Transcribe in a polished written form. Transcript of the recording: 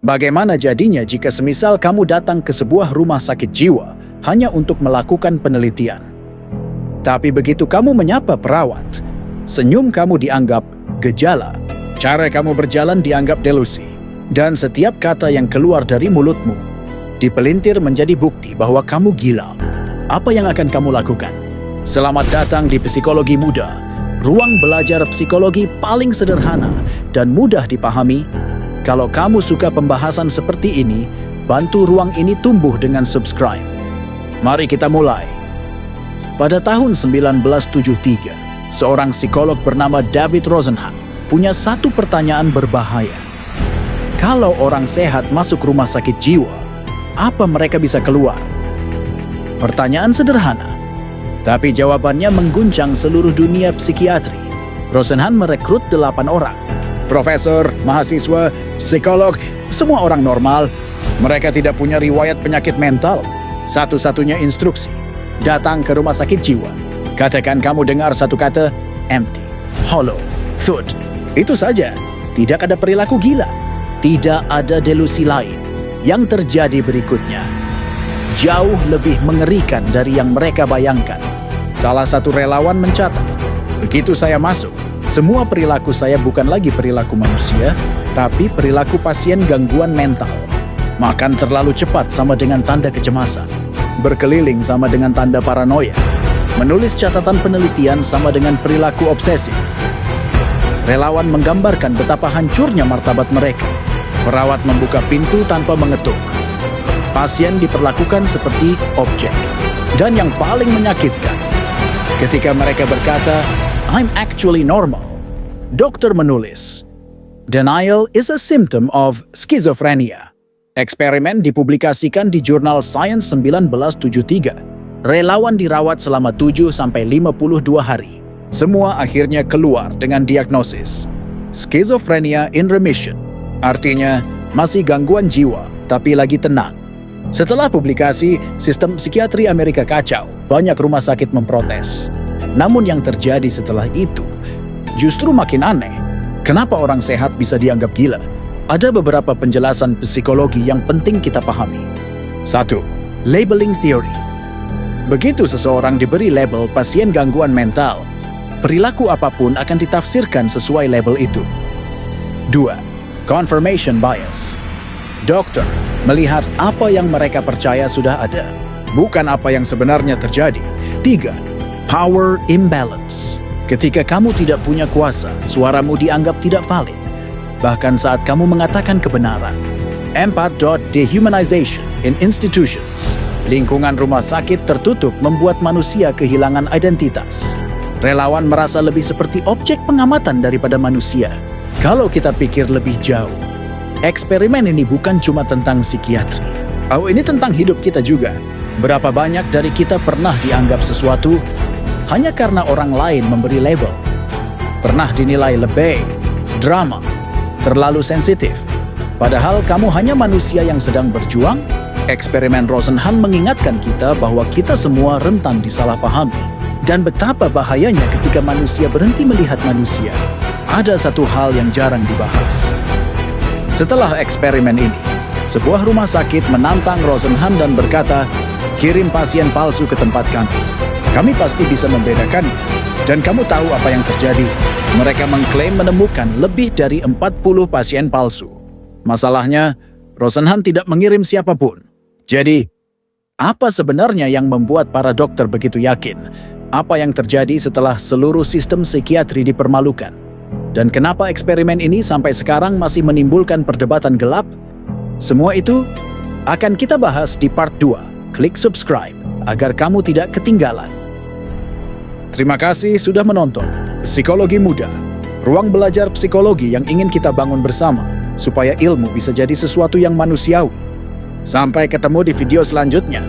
Bagaimana jadinya jika semisal kamu datang ke sebuah rumah sakit jiwa hanya untuk melakukan penelitian? Tapi begitu kamu menyapa perawat, senyum kamu dianggap gejala, cara kamu berjalan dianggap delusi, dan setiap kata yang keluar dari mulutmu dipelintir menjadi bukti bahwa kamu gila. Apa yang akan kamu lakukan? Selamat datang di Psikologi Muda, ruang belajar psikologi paling sederhana dan mudah dipahami. Kalau kamu suka pembahasan seperti ini, bantu ruang ini tumbuh dengan subscribe. Mari kita mulai. Pada tahun 1973, seorang psikolog bernama David Rosenhan punya satu pertanyaan berbahaya. Kalau orang sehat masuk rumah sakit jiwa, apa mereka bisa keluar? Pertanyaan sederhana, tapi jawabannya mengguncang seluruh dunia psikiatri. Rosenhan merekrut 8 orang. Profesor, mahasiswa, psikolog, semua orang normal. Mereka tidak punya riwayat penyakit mental. Satu-satunya instruksi, datang ke rumah sakit jiwa. Katakan kamu dengar satu kata, empty, hollow, thud. Itu saja, tidak ada perilaku gila. Tidak ada delusi lain. Yang terjadi berikutnya jauh lebih mengerikan dari yang mereka bayangkan. Salah satu relawan mencatat, begitu saya masuk, semua perilaku saya bukan lagi perilaku manusia, tapi perilaku pasien gangguan mental. Makan terlalu cepat sama dengan tanda kecemasan. Berkeliling sama dengan tanda paranoia. Menulis catatan penelitian sama dengan perilaku obsesif. Relawan menggambarkan betapa hancurnya martabat mereka. Perawat membuka pintu tanpa mengetuk. Pasien diperlakukan seperti objek. Dan yang paling menyakitkan, ketika mereka berkata, I'm actually normal, dokter menulis, denial is a symptom of schizophrenia. Eksperimen dipublikasikan di jurnal Science 1973. Relawan dirawat selama 7-52 hari. Semua akhirnya keluar dengan diagnosis schizophrenia in remission. Artinya, masih gangguan jiwa, tapi lagi tenang. Setelah publikasi, sistem psikiatri Amerika kacau. Banyak rumah sakit memprotes. Namun yang terjadi setelah itu justru makin aneh. Kenapa orang sehat bisa dianggap gila? Ada beberapa penjelasan psikologi yang penting kita pahami. 1. Labeling theory. Begitu seseorang diberi label pasien gangguan mental, perilaku apapun akan ditafsirkan sesuai label itu. 2. Confirmation bias. Dokter melihat apa yang mereka percaya sudah ada, bukan apa yang sebenarnya terjadi. 3. Power imbalance. Ketika kamu tidak punya kuasa, suaramu dianggap tidak valid. Bahkan saat kamu mengatakan kebenaran. 4. Dehumanization in institutions. Lingkungan rumah sakit tertutup membuat manusia kehilangan identitas. Relawan merasa lebih seperti objek pengamatan daripada manusia. Kalau kita pikir lebih jauh, eksperimen ini bukan cuma tentang psikiatri. Ini tentang hidup kita juga. Berapa banyak dari kita pernah dianggap sesuatu hanya karena orang lain memberi label? Pernah dinilai lebay, drama, terlalu sensitif. Padahal kamu hanya manusia yang sedang berjuang. Eksperimen Rosenhan mengingatkan kita bahwa kita semua rentan disalahpahami. Dan betapa bahayanya ketika manusia berhenti melihat manusia. Ada satu hal yang jarang dibahas. Setelah eksperimen ini, sebuah rumah sakit menantang Rosenhan dan berkata, kirim pasien palsu ke tempat kami. Kami pasti bisa membedakannya. Dan kamu tahu apa yang terjadi? Mereka mengklaim menemukan lebih dari 40 pasien palsu. Masalahnya, Rosenhan tidak mengirim siapapun. Jadi, apa sebenarnya yang membuat para dokter begitu yakin? Apa yang terjadi setelah seluruh sistem psikiatri dipermalukan? Dan kenapa eksperimen ini sampai sekarang masih menimbulkan perdebatan gelap? Semua itu akan kita bahas di part 2. Klik subscribe agar kamu tidak ketinggalan. Terima kasih sudah menonton Psikologi Muda, ruang belajar psikologi yang ingin kita bangun bersama supaya ilmu bisa jadi sesuatu yang manusiawi. Sampai ketemu di video selanjutnya.